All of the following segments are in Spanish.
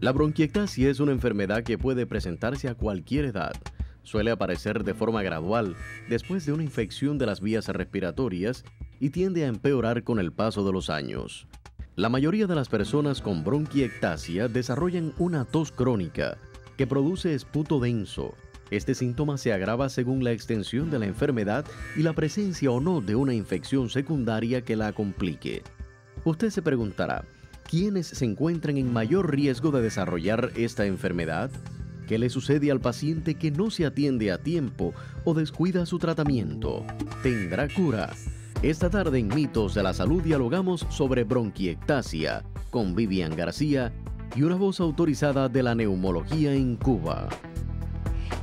La bronquiectasia es una enfermedad que puede presentarse a cualquier edad. Suele aparecer de forma gradual después de una infección de las vías respiratorias y tiende a empeorar con el paso de los años. La mayoría de las personas con bronquiectasia desarrollan una tos crónica que produce esputo denso. Este síntoma se agrava según la extensión de la enfermedad y la presencia o no de una infección secundaria que la complique. Usted se preguntará, ¿quiénes se encuentran en mayor riesgo de desarrollar esta enfermedad? ¿Qué le sucede al paciente que no se atiende a tiempo o descuida su tratamiento? ¿Tendrá cura? Esta tarde en Mitos de la Salud dialogamos sobre bronquiectasia con Vivian García y una voz autorizada de la neumología en Cuba.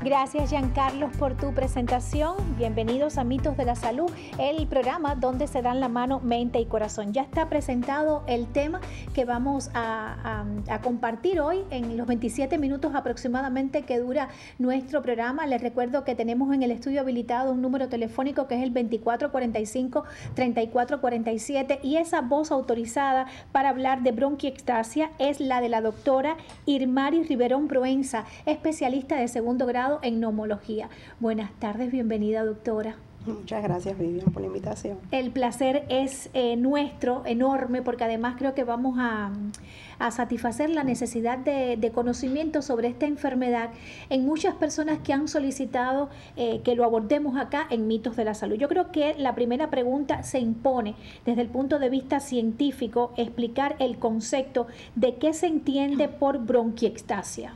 Gracias, Giancarlos, por tu presentación. Bienvenidos a Mitos de la Salud, el programa donde se dan la mano, mente y corazón. Ya está presentado el tema que vamos a compartir hoy en los 27 minutos aproximadamente que dura nuestro programa. Les recuerdo que tenemos en el estudio habilitado un número telefónico que es el 2445-3447 y esa voz autorizada para hablar de bronquiectasia es la de la doctora Irmari Riverón Proenza, especialista de segundo grado en neumología. Buenas tardes, bienvenida, doctora. Muchas gracias, Vivian, por la invitación. El placer es nuestro, enorme, porque además creo que vamos a satisfacer la necesidad de conocimiento sobre esta enfermedad en muchas personas que han solicitado que lo abordemos acá en Mitos de la Salud. Yo creo que la primera pregunta se impone desde el punto de vista científico, explicar el concepto de qué se entiende por bronquiectasia.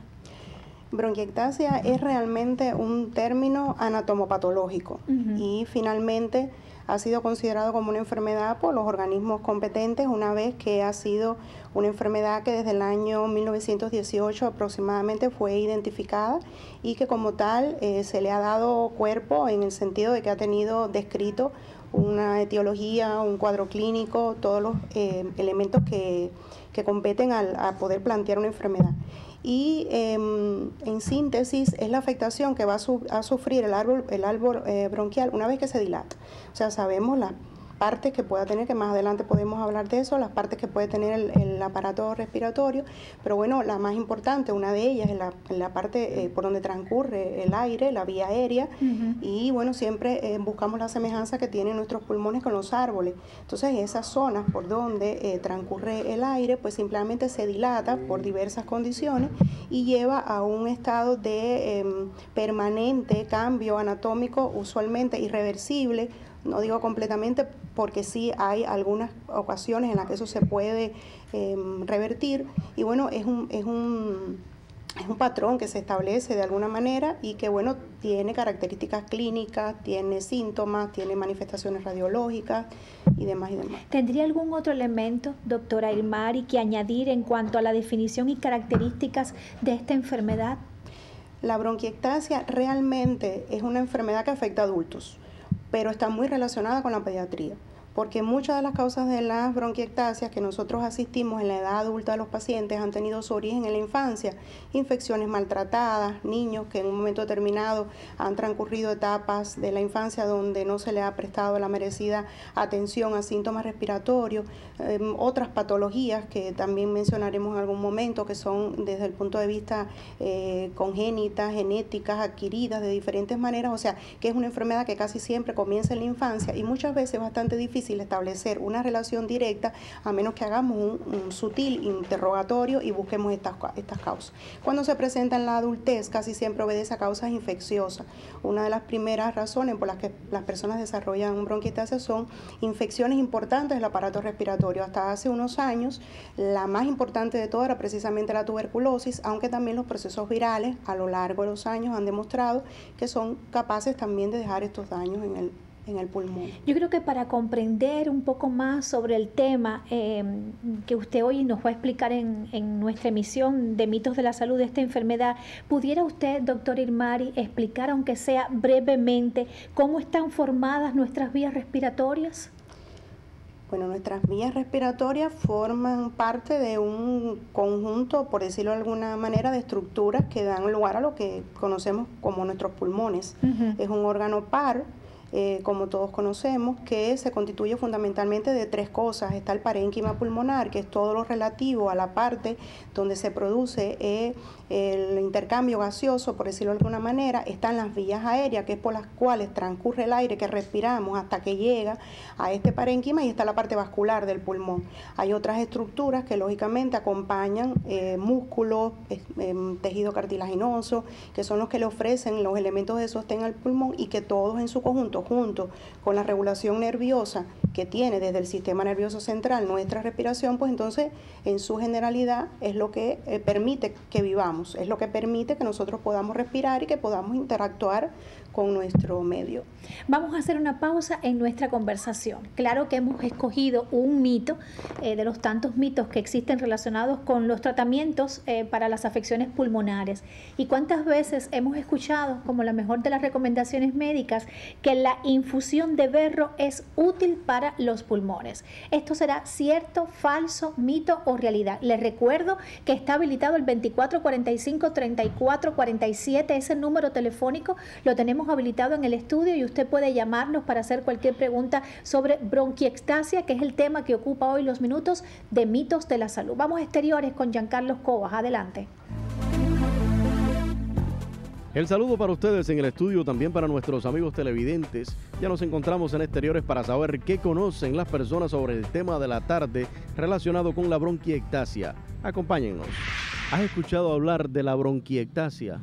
Bronquiectasia es realmente un término anatomopatológico y finalmente ha sido considerado como una enfermedad por los organismos competentes una vez que ha sido una enfermedad que desde el año 1918 aproximadamente fue identificada y que como tal se le ha dado cuerpo en el sentido de que ha tenido descrito una etiología, un cuadro clínico, todos los elementos que competen a poder plantear una enfermedad. Y en síntesis es la afectación que va a sufrir el árbol bronquial una vez que se dilata. O sea, sabemos las partes que pueda tener, que más adelante podemos hablar de eso, las partes que puede tener el aparato respiratorio, pero bueno, la más importante, una de ellas es la parte por donde transcurre el aire, la vía aérea, y bueno, siempre buscamos la semejanza que tienen nuestros pulmones con los árboles. Entonces, esas zonas por donde transcurre el aire, pues simplemente se dilata por diversas condiciones y lleva a un estado de permanente cambio anatómico, usualmente irreversible. No digo completamente porque sí hay algunas ocasiones en las que eso se puede revertir y bueno, es un patrón que se establece de alguna manera y que bueno, tiene características clínicas, tiene síntomas, tiene manifestaciones radiológicas y demás y demás. ¿Tendría algún otro elemento, doctora Irmari, que añadir en cuanto a la definición y características de esta enfermedad? La bronquiectasia realmente es una enfermedad que afecta a adultos, pero está muy relacionada con la pediatría, porque muchas de las causas de las bronquiectasias que nosotros asistimos en la edad adulta de los pacientes han tenido su origen en la infancia, infecciones maltratadas, niños que en un momento determinado han transcurrido etapas de la infancia donde no se le ha prestado la merecida atención a síntomas respiratorios, otras patologías que también mencionaremos en algún momento, que son desde el punto de vista congénitas, genéticas, adquiridas de diferentes maneras, o sea, que es una enfermedad que casi siempre comienza en la infancia y muchas veces es bastante difícil establecer una relación directa a menos que hagamos un sutil interrogatorio y busquemos estas causas. Cuando se presenta en la adultez casi siempre obedece a causas infecciosas. Una de las primeras razones por las que las personas desarrollan bronquiectasia son infecciones importantes del aparato respiratorio. Hasta hace unos años la más importante de todas era precisamente la tuberculosis, aunque también los procesos virales a lo largo de los años han demostrado que son capaces también de dejar estos daños en el pulmón. Yo creo que para comprender un poco más sobre el tema que usted hoy nos va a explicar en nuestra emisión de Mitos de la Salud de esta enfermedad, ¿pudiera usted, doctor Irmari, explicar, aunque sea brevemente, cómo están formadas nuestras vías respiratorias? Bueno, nuestras vías respiratorias forman parte de un conjunto, por decirlo de alguna manera, de estructuras que dan lugar a lo que conocemos como nuestros pulmones. Es un órgano par como todos conocemos, que se constituye fundamentalmente de 3 cosas. Está el parénquima pulmonar, que es todo lo relativo a la parte donde se produce el intercambio gaseoso, por decirlo de alguna manera. Están las vías aéreas, que es por las cuales transcurre el aire que respiramos hasta que llega a este parénquima, y está la parte vascular del pulmón. Hay otras estructuras que lógicamente acompañan músculos, tejido cartilaginoso, que son los que le ofrecen los elementos de sostén al pulmón, y que todos en su conjunto, junto con la regulación nerviosa que tiene desde el sistema nervioso central nuestra respiración, pues entonces en su generalidad es lo que permite que vivamos, es lo que permite que nosotros podamos respirar y que podamos interactuar con nuestro medio. Vamos a hacer una pausa en nuestra conversación. Claro que hemos escogido un mito de los tantos mitos que existen relacionados con los tratamientos para las afecciones pulmonares. ¿Y cuántas veces hemos escuchado, como la mejor de las recomendaciones médicas, que la infusión de berro es útil para los pulmones? ¿Esto será cierto, falso, mito o realidad? Les recuerdo que está habilitado el 2445-3447, ese número telefónico lo tenemos habilitado en el estudio y usted puede llamarnos para hacer cualquier pregunta sobre bronquiectasia, que es el tema que ocupa hoy los minutos de mitos de la salud. Vamos a exteriores con Giancarlos Cobas. Adelante. El saludo para ustedes en el estudio, también para nuestros amigos televidentes. Ya nos encontramos en exteriores para saber qué conocen las personas sobre el tema de la tarde relacionado con la bronquiectasia. Acompáñennos. ¿Has escuchado hablar de la bronquiectasia?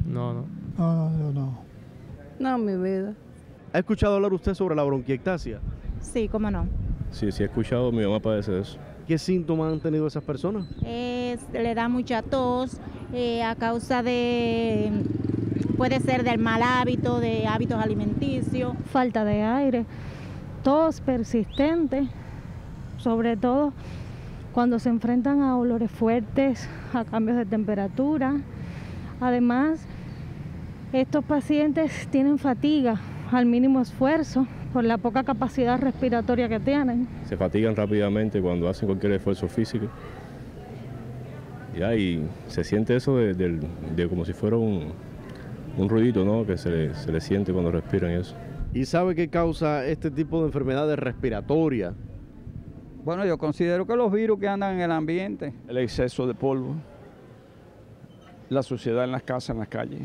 No. No, mi vida. ¿Ha escuchado hablar usted sobre la bronquiectasia? Sí, cómo no. Sí, he escuchado, mi mamá padece de eso. ¿Qué síntomas han tenido esas personas? Le da mucha tos a causa de, puede ser del mal hábito, de hábitos alimenticios. Falta de aire, tos persistente, sobre todo cuando se enfrentan a olores fuertes, a cambios de temperatura. Además, estos pacientes tienen fatiga al mínimo esfuerzo por la poca capacidad respiratoria que tienen. Se fatigan rápidamente cuando hacen cualquier esfuerzo físico. Y se siente eso de como si fuera un ruidito, ¿no? Que se le siente cuando respiran y eso. ¿Y sabe qué causa este tipo de enfermedades respiratorias? Bueno, yo considero que los virus que andan en el ambiente, el exceso de polvo, la suciedad en las casas, en las calles.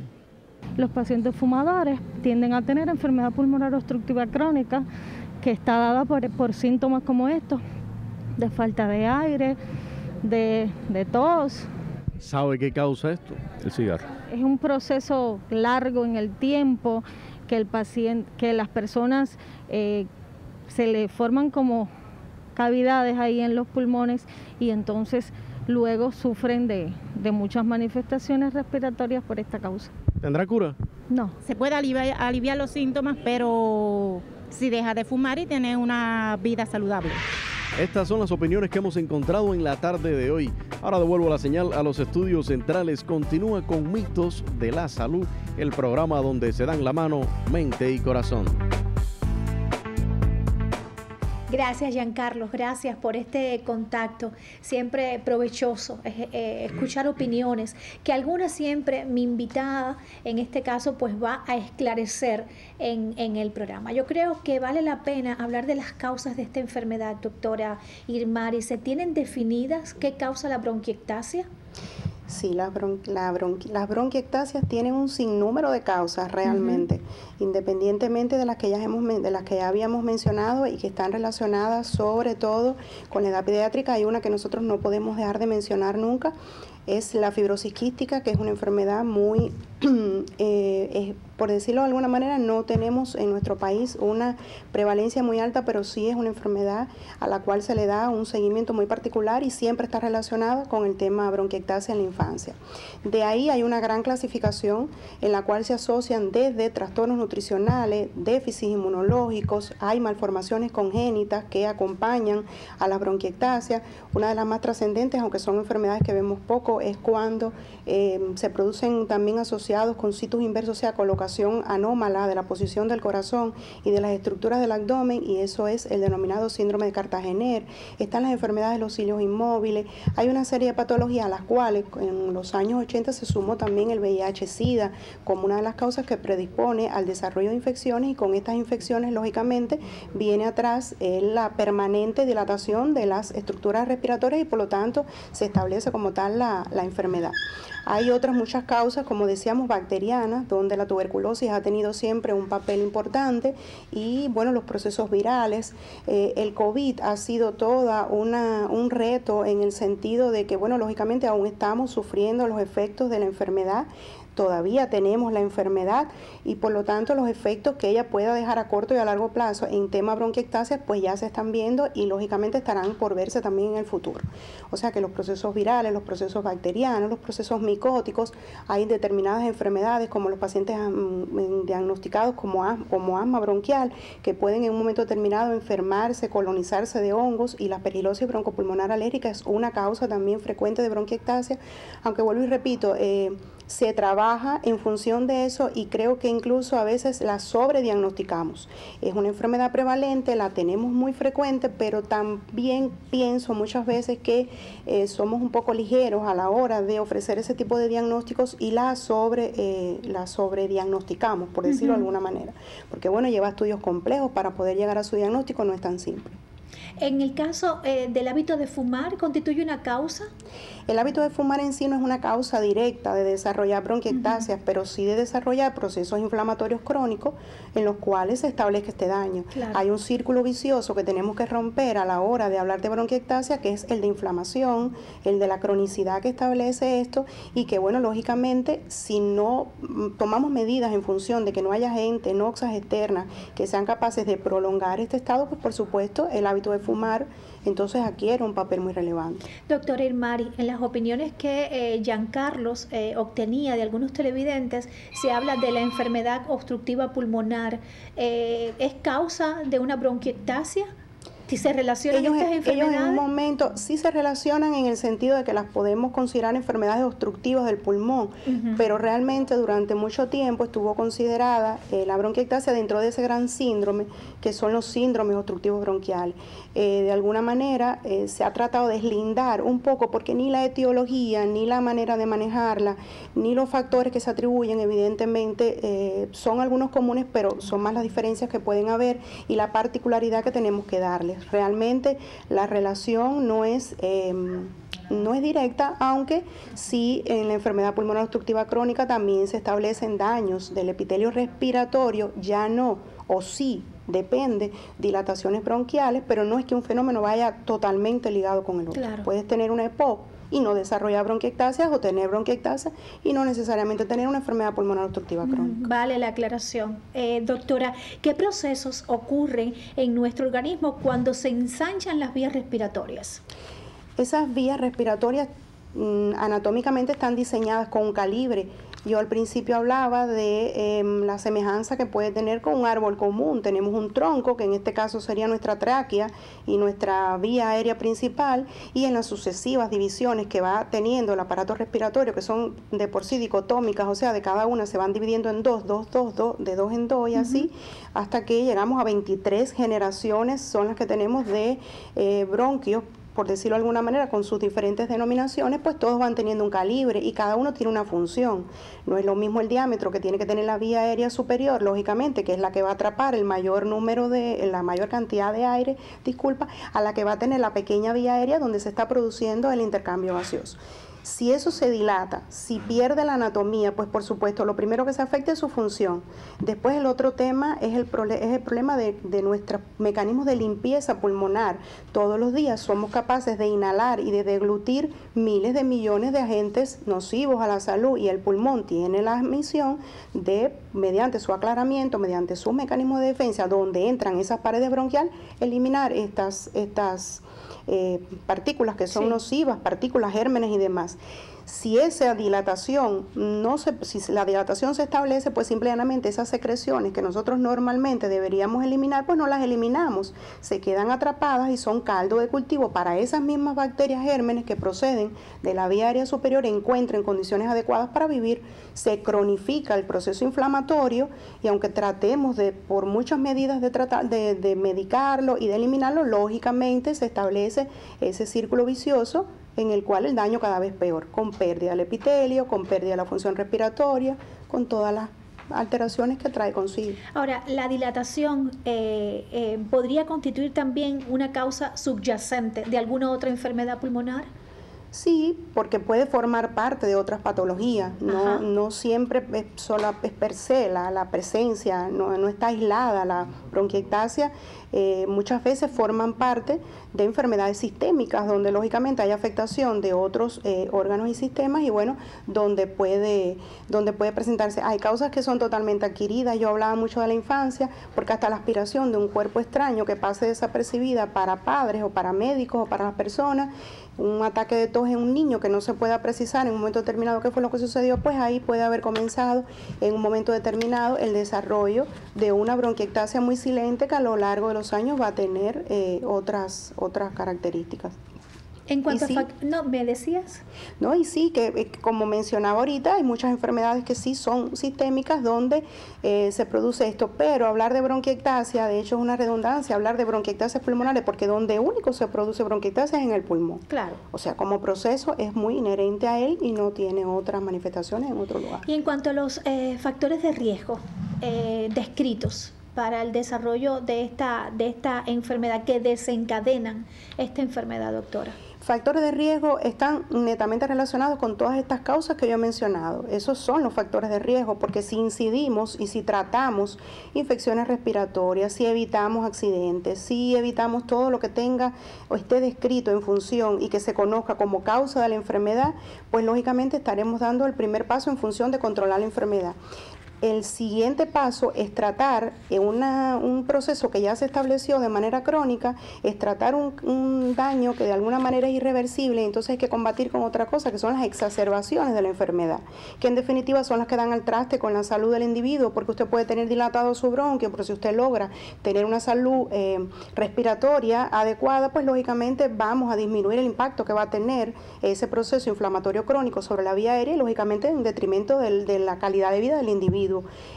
Los pacientes fumadores tienden a tener enfermedad pulmonar obstructiva crónica, que está dada por síntomas como estos, de falta de aire, de tos. ¿Sabe qué causa esto? El cigarro. Es un proceso largo en el tiempo, que las personas se le forman como cavidades ahí en los pulmones, y entonces luego sufren de muchas manifestaciones respiratorias por esta causa. ¿Tendrá cura? No. Se puede aliviar los síntomas, pero si deja de fumar y tener una vida saludable. Estas son las opiniones que hemos encontrado en la tarde de hoy. Ahora devuelvo la señal a los estudios centrales. Continúa con Mitos de la Salud, el programa donde se dan la mano mente y corazón. Gracias, Giancarlos, gracias por este contacto, siempre provechoso, escuchar opiniones, que algunas siempre mi invitada, en este caso, pues va a esclarecer en el programa. Yo creo que vale la pena hablar de las causas de esta enfermedad, doctora Irmari. ¿Se tienen definidas qué causa la bronquiectasia? Sí, las bronquiectasias tienen un sinnúmero de causas realmente, independientemente de las que ya habíamos mencionado y que están relacionadas sobre todo con la edad pediátrica. Hay una que nosotros no podemos dejar de mencionar nunca, es la fibrosis quística, que es una enfermedad muy, por decirlo de alguna manera, no tenemos en nuestro país una prevalencia muy alta, pero sí es una enfermedad a la cual se le da un seguimiento muy particular y siempre está relacionada con el tema bronquiectasia en la infancia. De ahí hay una gran clasificación en la cual se asocian desde trastornos nutricionales, déficits inmunológicos, hay malformaciones congénitas que acompañan a la bronquiectasia. Una de las más trascendentes, aunque son enfermedades que vemos poco, es cuando se producen también asociados con con situs inversos, o sea, colocación anómala de la posición del corazón y de las estructuras del abdomen, y eso es el denominado síndrome de Cartagener. Están las enfermedades de los cilios inmóviles. Hay una serie de patologías a las cuales en los años 80 se sumó también el VIH-Sida como una de las causas que predispone al desarrollo de infecciones, y con estas infecciones, lógicamente, viene atrás la permanente dilatación de las estructuras respiratorias y por lo tanto se establece como tal la enfermedad. Hay otras muchas causas, como decíamos, bacterianas, donde la tuberculosis ha tenido siempre un papel importante, y bueno, los procesos virales. El COVID ha sido toda un reto en el sentido de que, bueno, lógicamente aún estamos sufriendo los efectos de la enfermedad. Todavía tenemos la enfermedad y por lo tanto los efectos que ella pueda dejar a corto y a largo plazo en tema bronquiectasias pues ya se están viendo y lógicamente estarán por verse también en el futuro. O sea que los procesos virales, los procesos bacterianos, los procesos micóticos, hay determinadas enfermedades como los pacientes diagnosticados como asma bronquial que pueden en un momento determinado enfermarse, colonizarse de hongos, y la aspergilosis broncopulmonar alérgica es una causa también frecuente de bronquiectasia, aunque vuelvo y repito, se trabaja en función de eso y creo que incluso a veces la sobrediagnosticamos. Es una enfermedad prevalente, la tenemos muy frecuente, pero también pienso muchas veces que somos un poco ligeros a la hora de ofrecer ese tipo de diagnósticos y la sobrediagnosticamos, por decirlo de alguna manera. Porque bueno, lleva estudios complejos para poder llegar a su diagnóstico, no es tan simple. En el caso del hábito de fumar, ¿constituye una causa? El hábito de fumar en sí no es una causa directa de desarrollar bronquiectasias, pero sí de desarrollar procesos inflamatorios crónicos en los cuales se establezca este daño. Claro. Hay un círculo vicioso que tenemos que romper a la hora de hablar de bronquiectasia, que es el de inflamación, el de la cronicidad que establece esto, y que bueno, lógicamente, si no tomamos medidas en función de que no haya agentes, noxas externas que sean capaces de prolongar este estado, pues por supuesto el hábito de fumar entonces adquiere un papel muy relevante. Doctora Irmari, en las opiniones que Giancarlos obtenía de algunos televidentes, se habla de la enfermedad obstructiva pulmonar. ¿Es causa de una bronquiectasia? ¿Si se relacionan estas enfermedades? Ellos en un momento sí se relacionan en el sentido de que las podemos considerar enfermedades obstructivas del pulmón, pero realmente durante mucho tiempo estuvo considerada la bronquiectasia dentro de ese gran síndrome que son los síndromes obstructivos bronquiales. De alguna manera se ha tratado de deslindar un poco porque ni la etiología, ni la manera de manejarla, ni los factores que se atribuyen evidentemente son algunos comunes, pero son más las diferencias que pueden haber y la particularidad que tenemos que darles. Realmente la relación no es directa, aunque sí en la enfermedad pulmonar obstructiva crónica también se establecen daños del epitelio respiratorio, ya no, o sí, depende, dilataciones bronquiales, pero no es que un fenómeno vaya totalmente ligado con el otro. Claro. Puedes tener una EPOC y no desarrollar bronquiectasias o tener bronquiectasia y no necesariamente tener una enfermedad pulmonar obstructiva crónica. Vale la aclaración. Doctora, ¿qué procesos ocurren en nuestro organismo cuando se ensanchan las vías respiratorias? Esas vías respiratorias anatómicamente están diseñadas con un calibre. Yo al principio hablaba de la semejanza que puede tener con un árbol común. Tenemos un tronco, que en este caso sería nuestra tráquea y nuestra vía aérea principal, y en las sucesivas divisiones que va teniendo el aparato respiratorio, que son de por sí dicotómicas, o sea, de cada una se van dividiendo en dos, de dos en dos y así, hasta que llegamos a 23 generaciones, son las que tenemos de bronquios, por decirlo de alguna manera, con sus diferentes denominaciones, pues todos van teniendo un calibre y cada uno tiene una función. No es lo mismo el diámetro que tiene que tener la vía aérea superior, lógicamente, que es la que va a atrapar la mayor cantidad de aire, a la que va a tener la pequeña vía aérea donde se está produciendo el intercambio gaseoso. Si eso se dilata, si pierde la anatomía, pues por supuesto lo primero que se afecta es su función. Después el otro tema es el problema de nuestros mecanismos de limpieza pulmonar. Todos los días somos capaces de inhalar y de deglutir miles de millones de agentes nocivos a la salud, y el pulmón tiene la misión de, mediante su aclaramiento, mediante sus mecanismos de defensa, donde entran esas paredes bronquiales, eliminar estas partículas que son nocivas, partículas, gérmenes y demás. Si esa dilatación si la dilatación se establece, pues simplemente esas secreciones que nosotros normalmente deberíamos eliminar, pues no las eliminamos, se quedan atrapadas y son caldo de cultivo para esas mismas bacterias gérmenes que proceden de la vía aérea superior, encuentren condiciones adecuadas para vivir, se cronifica el proceso inflamatorio y aunque tratemos por muchas medidas de medicarlo y de eliminarlo, lógicamente se establece ese círculo vicioso en el cual el daño cada vez peor, con pérdida del epitelio, con pérdida de la función respiratoria, con todas las alteraciones que trae consigo. Ahora, la dilatación podría constituir también una causa subyacente de alguna otra enfermedad pulmonar. Sí, porque puede formar parte de otras patologías, no siempre es per se la presencia, no está aislada. La bronquiectasia muchas veces forman parte de enfermedades sistémicas, donde lógicamente hay afectación de otros órganos y sistemas y bueno, donde puede presentarse. Hay causas que son totalmente adquiridas, yo hablaba mucho de la infancia, porque hasta la aspiración de un cuerpo extraño que pase desapercibida para padres o para médicos o para las personas, un ataque de tos en un niño que no se pueda precisar en un momento determinado qué fue lo que sucedió, pues ahí puede haber comenzado en un momento determinado el desarrollo de una bronquiectasia muy silente que a lo largo de los años va a tener otras características. En cuanto ¿no me decías? No, y sí, que como mencionaba ahorita, hay muchas enfermedades que sí son sistémicas donde se produce esto, pero hablar de bronquiectasia, de hecho es una redundancia, hablar de bronquiectasias pulmonares, porque donde único se produce bronquiectasia es en el pulmón. Claro. O sea, como proceso es muy inherente a él y no tiene otras manifestaciones en otro lugar. Y en cuanto a los factores de riesgo descritos para el desarrollo de esta enfermedad, que desencadenan esta enfermedad, doctora. Factores de riesgo están netamente relacionados con todas estas causas que yo he mencionado. Esos son los factores de riesgo, porque si incidimos y si tratamos infecciones respiratorias, si evitamos accidentes, si evitamos todo lo que tenga o esté descrito en función y que se conozca como causa de la enfermedad, pues lógicamente estaremos dando el primer paso en función de controlar la enfermedad. El siguiente paso es tratar un proceso que ya se estableció de manera crónica, es tratar un daño que de alguna manera es irreversible, y entonces hay que combatir con otra cosa, que son las exacerbaciones de la enfermedad, que en definitiva son las que dan al traste con la salud del individuo, porque usted puede tener dilatado su bronquio, pero si usted logra tener una salud respiratoria adecuada, pues lógicamente vamos a disminuir el impacto que va a tener ese proceso inflamatorio crónico sobre la vía aérea y lógicamente en detrimento de la calidad de vida del individuo.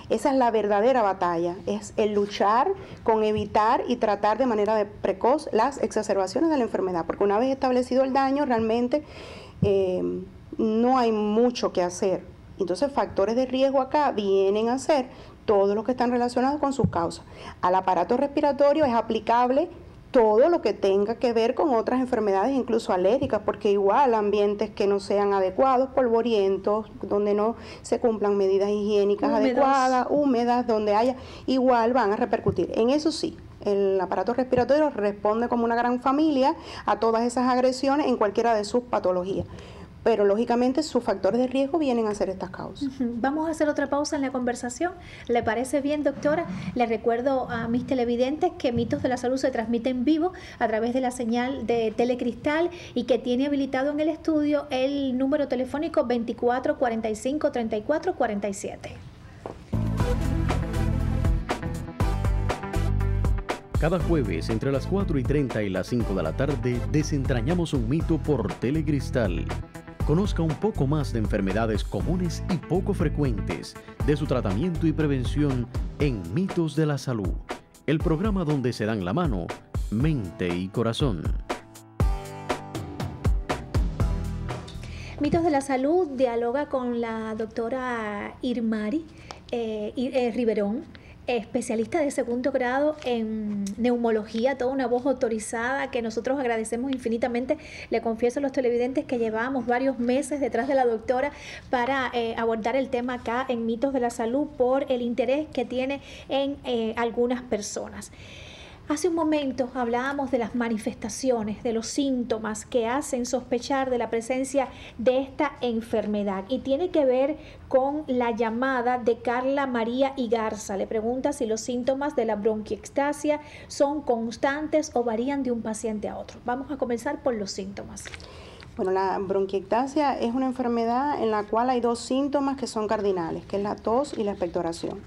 Esa es la verdadera batalla, es el luchar con evitar y tratar de manera precoz las exacerbaciones de la enfermedad, porque una vez establecido el daño realmente no hay mucho que hacer. Entonces factores de riesgo acá vienen a ser todos los que están relacionados con sus causas. Al aparato respiratorio es aplicable todo lo que tenga que ver con otras enfermedades, incluso alérgicas, porque igual ambientes que no sean adecuados, polvorientos, donde no se cumplan medidas higiénicas adecuadas, húmedas, donde haya, igual van a repercutir. En eso sí, el aparato respiratorio responde como una gran familia a todas esas agresiones en cualquiera de sus patologías. Pero lógicamente sus factores de riesgo vienen a ser estas causas. Vamos a hacer otra pausa en la conversación. ¿Le parece bien, doctora? Le recuerdo a mis televidentes que Mitos de la Salud se transmite en vivo a través de la señal de Telecristal y que tiene habilitado en el estudio el número telefónico 24 45 34 47. Cada jueves entre las 4:30 y las 5 de la tarde desentrañamos un mito por Telecristal. Conozca un poco más de enfermedades comunes y poco frecuentes, de su tratamiento y prevención en Mitos de la Salud, el programa donde se dan la mano mente y corazón. Mitos de la Salud dialoga con la doctora Irmari Riverón, especialista de segundo grado en neumología, toda una voz autorizada que nosotros agradecemos infinitamente. Le confieso a los televidentes que llevábamos varios meses detrás de la doctora para abordar el tema acá en Mitos de la Salud por el interés que tiene en algunas personas. Hace un momento hablábamos de las manifestaciones, de los síntomas que hacen sospechar de la presencia de esta enfermedad y tiene que ver con la llamada de Carla María Igarza. Le pregunta si los síntomas de la bronquiectasia son constantes o varían de un paciente a otro. Vamos a comenzar por los síntomas. Bueno, la bronquiectasia es una enfermedad en la cual hay dos síntomas que son cardinales, que es la tos y la expectoración.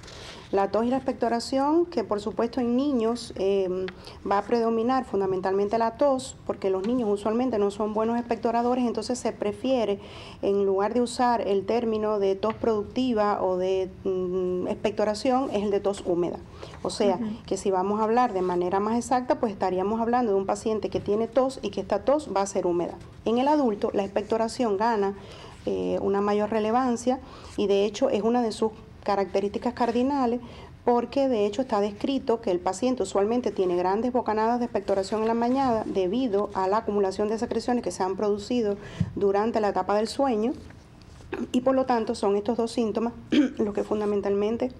La tos y la expectoración, que por supuesto en niños va a predominar fundamentalmente la tos, porque los niños usualmente no son buenos expectoradores, entonces se prefiere, en lugar de usar el término de tos productiva o de expectoración, es el de tos húmeda. O sea, que si vamos a hablar de manera más exacta, pues estaríamos hablando de un paciente que tiene tos y que esta tos va a ser húmeda. En el adulto, la expectoración gana una mayor relevancia y de hecho es una de sus características cardinales, porque de hecho está descrito que el paciente usualmente tiene grandes bocanadas de expectoración en la mañana debido a la acumulación de secreciones que se han producido durante la etapa del sueño, y por lo tanto son estos dos síntomas los que fundamentalmente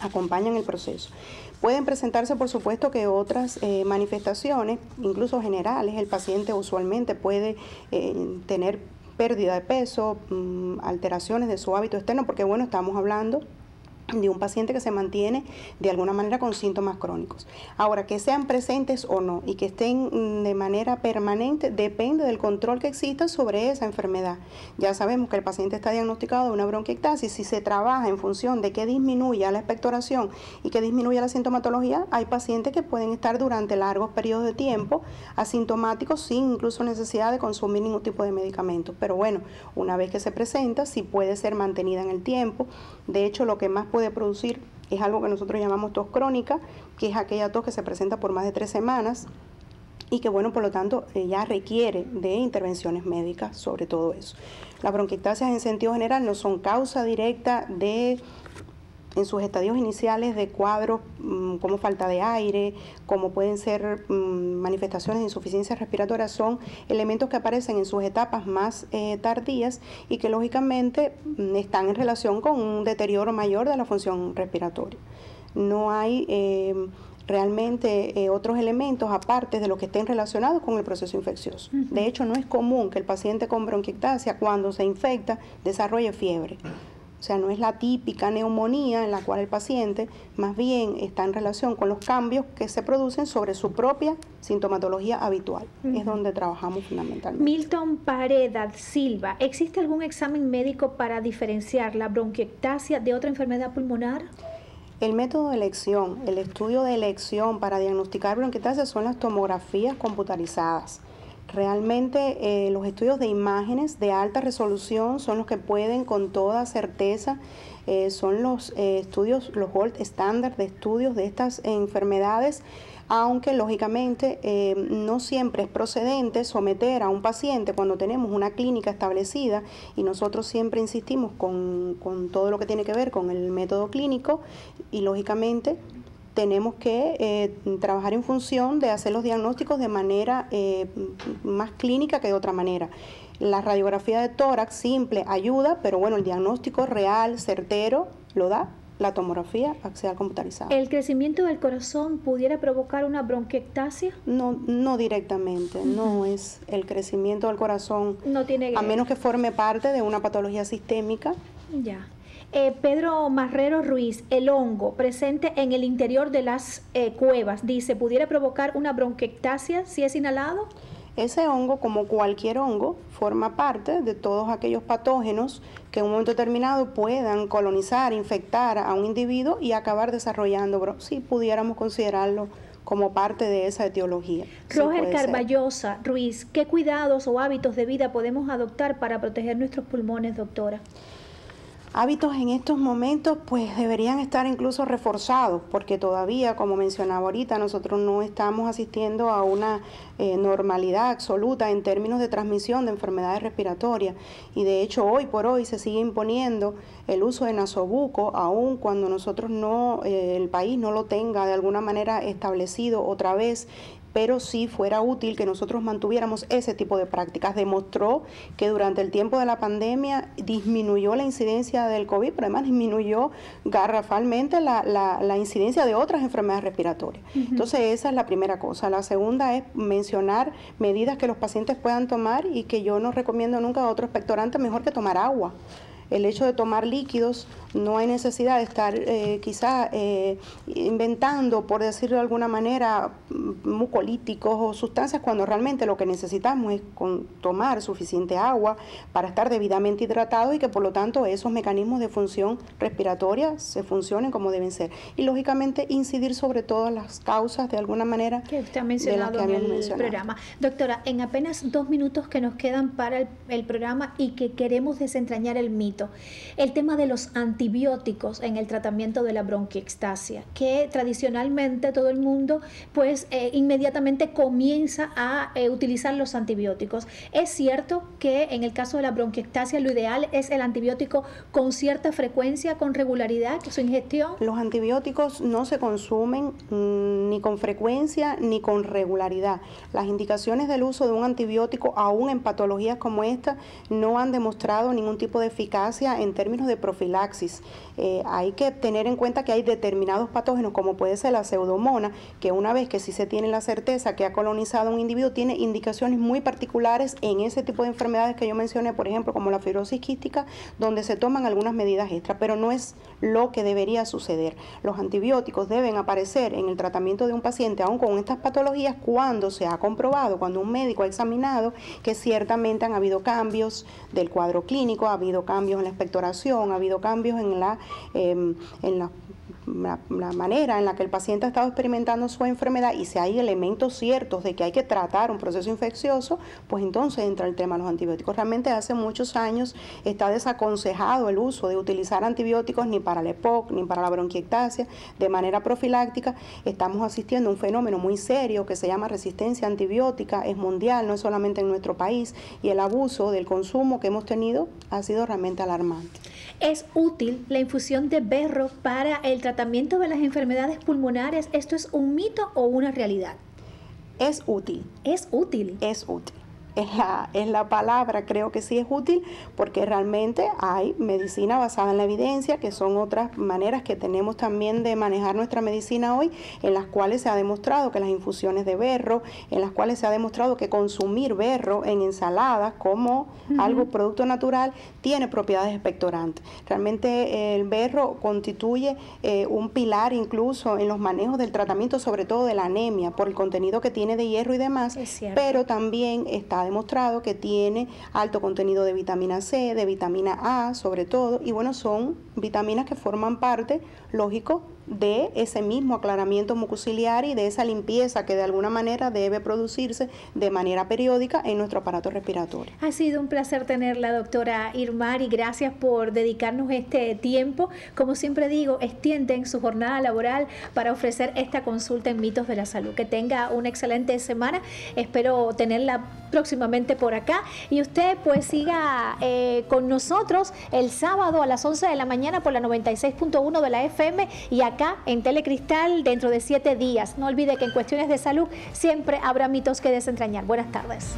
acompañan el proceso. Pueden presentarse, por supuesto, que otras manifestaciones, incluso generales. El paciente usualmente puede tener pérdida de peso, alteraciones de su hábito externo, porque bueno, estamos hablando de un paciente que se mantiene de alguna manera con síntomas crónicos. Ahora, que sean presentes o no y que estén de manera permanente depende del control que exista sobre esa enfermedad. Ya sabemos que el paciente está diagnosticado de una bronquiectasis. Si se trabaja en función de que disminuya la expectoración y que disminuya la sintomatología, hay pacientes que pueden estar durante largos periodos de tiempo asintomáticos sin incluso necesidad de consumir ningún tipo de medicamento. Pero bueno, una vez que se presenta, sí puede ser mantenida en el tiempo. De hecho, lo que más puede producir es algo que nosotros llamamos tos crónica, que es aquella tos que se presenta por más de 3 semanas y que bueno, por lo tanto, ya requiere de intervenciones médicas sobre todo eso. Las bronquiectasias en sentido general no son causa directa de, en sus estadios iniciales, de cuadros como falta de aire, como pueden ser manifestaciones de insuficiencia respiratoria. Son elementos que aparecen en sus etapas más tardías y que lógicamente están en relación con un deterioro mayor de la función respiratoria. No hay realmente otros elementos aparte de los que estén relacionados con el proceso infeccioso. De hecho, no es común que el paciente con bronquiectasia, cuando se infecta, desarrolle fiebre. O sea, no es la típica neumonía en la cual el paciente más bien está en relación con los cambios que se producen sobre su propia sintomatología habitual. Es donde trabajamos fundamentalmente. Milton Pareda Silva, ¿existe algún examen médico para diferenciar la bronquiectasia de otra enfermedad pulmonar? El método de elección, el estudio de elección para diagnosticar bronquiectasia son las tomografías computarizadas. Realmente los estudios de imágenes de alta resolución son los que pueden con toda certeza, son los estudios, los gold estándar de estudios de estas enfermedades, aunque lógicamente no siempre es procedente someter a un paciente cuando tenemos una clínica establecida, y nosotros siempre insistimos con todo lo que tiene que ver con el método clínico, y lógicamente tenemos que trabajar en función de hacer los diagnósticos de manera más clínica que de otra manera. La radiografía de tórax simple ayuda, pero bueno, el diagnóstico real, certero, lo da la tomografía axial computarizada. ¿El crecimiento del corazón pudiera provocar una bronquiectasia? No directamente, no es el crecimiento del corazón, no tiene a menos que forme parte de una patología sistémica. Ya. Pedro Marrero Ruiz, el hongo presente en el interior de las cuevas, dice, ¿pudiera provocar una bronquiectasia si es inhalado? Ese hongo, como cualquier hongo, forma parte de todos aquellos patógenos que en un momento determinado puedan colonizar, infectar a un individuo y acabar desarrollando, sí, pudiéramos considerarlo como parte de esa etiología. Roger Carballosa Ruiz, ¿qué cuidados o hábitos de vida podemos adoptar para proteger nuestros pulmones, doctora? Hábitos en estos momentos pues deberían estar incluso reforzados, porque todavía, como mencionaba ahorita, nosotros no estamos asistiendo a una normalidad absoluta en términos de transmisión de enfermedades respiratorias, y de hecho hoy por hoy se sigue imponiendo el uso de nasobuco, aun cuando nosotros el país no lo tenga de alguna manera establecido otra vez, pero sí fuera útil que nosotros mantuviéramos ese tipo de prácticas. Demostró que durante el tiempo de la pandemia disminuyó la incidencia del COVID, pero además disminuyó garrafalmente la incidencia de otras enfermedades respiratorias. Entonces esa es la primera cosa. La segunda es mencionar medidas que los pacientes puedan tomar y que yo no recomiendo nunca a otro expectorante mejor que tomar agua. el hecho de tomar líquidos, no hay necesidad de estar quizá inventando, por decirlo de alguna manera, mucolíticos o sustancias, cuando realmente lo que necesitamos es tomar suficiente agua para estar debidamente hidratado y que por lo tanto esos mecanismos de función respiratoria se funcionen como deben ser. Y lógicamente incidir sobre todas las causas de alguna manera que usted ha mencionado en el programa. Doctora, en apenas 2 minutos que nos quedan para el programa y que queremos desentrañar el mito, el tema de los antibióticos en el tratamiento de la bronquiectasia, que tradicionalmente todo el mundo pues inmediatamente comienza a utilizar los antibióticos. ¿Es cierto que en el caso de la bronquiectasia lo ideal es el antibiótico con cierta frecuencia, con regularidad, su ingestión? Los antibióticos no se consumen ni con frecuencia ni con regularidad. Las indicaciones del uso de un antibiótico, aún en patologías como esta, no han demostrado ningún tipo de eficacia en términos de profilaxis. Hay que tener en cuenta que hay determinados patógenos, como puede ser la pseudomonas, que una vez que sí se tiene la certeza que ha colonizado un individuo, tiene indicaciones muy particulares en ese tipo de enfermedades que yo mencioné, por ejemplo, como la fibrosis quística, donde se toman algunas medidas extras, pero no es lo que debería suceder. Los antibióticos deben aparecer en el tratamiento de un paciente, aún con estas patologías, cuando se ha comprobado, cuando un médico ha examinado que ciertamente han habido cambios del cuadro clínico, ha habido cambios en la expectoración, ha habido cambios en la manera en la que el paciente ha estado experimentando su enfermedad, y si hay elementos ciertos de que hay que tratar un proceso infeccioso, pues entonces entra el tema de los antibióticos. Realmente hace muchos años está desaconsejado el uso de utilizar antibióticos ni para la EPOC ni para la bronquiectasia de manera profiláctica. Estamos asistiendo a un fenómeno muy serio que se llama resistencia antibiótica, es mundial, no es solamente en nuestro país, y el abuso del consumo que hemos tenido ha sido realmente alarmante. ¿Es útil la infusión de berro para el tratamiento de las enfermedades pulmonares? ¿Esto es un mito o una realidad? Es útil. ¿Es útil? Es útil. Es la palabra, creo que sí es útil, porque realmente hay medicina basada en la evidencia, que son otras maneras que tenemos también de manejar nuestra medicina hoy, en las cuales se ha demostrado que las infusiones de berro, en las cuales se ha demostrado que consumir berro en ensaladas como algo producto natural tiene propiedades expectorantes. Realmente el berro constituye un pilar incluso en los manejos del tratamiento, sobre todo de la anemia, por el contenido que tiene de hierro y demás, pero también está demostrado que tiene alto contenido de vitamina C, de vitamina A sobre todo, y bueno, son vitaminas que forman parte, lógico, de ese mismo aclaramiento mucociliar y de esa limpieza que de alguna manera debe producirse de manera periódica en nuestro aparato respiratorio. Ha sido un placer tenerla, doctora Irmar, y gracias por dedicarnos este tiempo. Como siempre digo, extienden su jornada laboral para ofrecer esta consulta en Mitos de la Salud. Que tenga una excelente semana, espero tenerla próximamente por acá, y usted pues siga con nosotros el sábado a las 11 de la mañana por la 96.1 de la FM y acá en Telecristal dentro de 7 días. No olvide que en cuestiones de salud siempre habrá mitos que desentrañar. Buenas tardes.